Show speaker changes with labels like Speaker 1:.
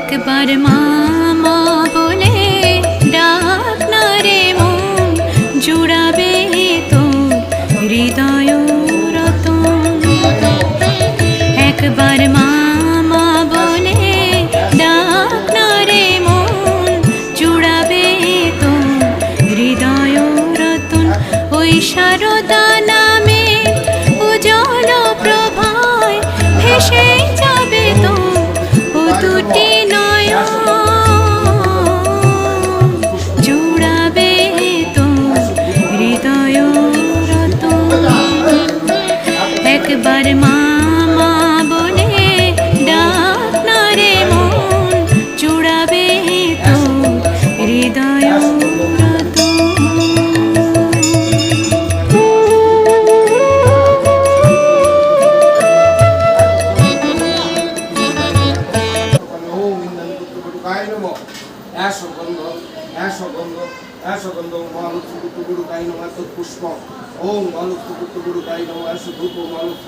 Speaker 1: একবার মামা বলে ডাক না রে মন, জুড়াবে তো হৃদয় রতন। একবার মামা বলে ডাক না রে মন, জুড়াবে তো হৃদয় রতন। ওই সারদা নামে উজ্জ্বল প্রভায় ভেসে যাবে তো ও দুটি নয়ন, জুড়াবে তো হৃদয় রতন। একবার মামা বলে ডাক না রে মন, জুড়াবে তো হৃদয় রতন।
Speaker 2: পুষ্প ওম বালক গুরু গাই নম ধূপ মালক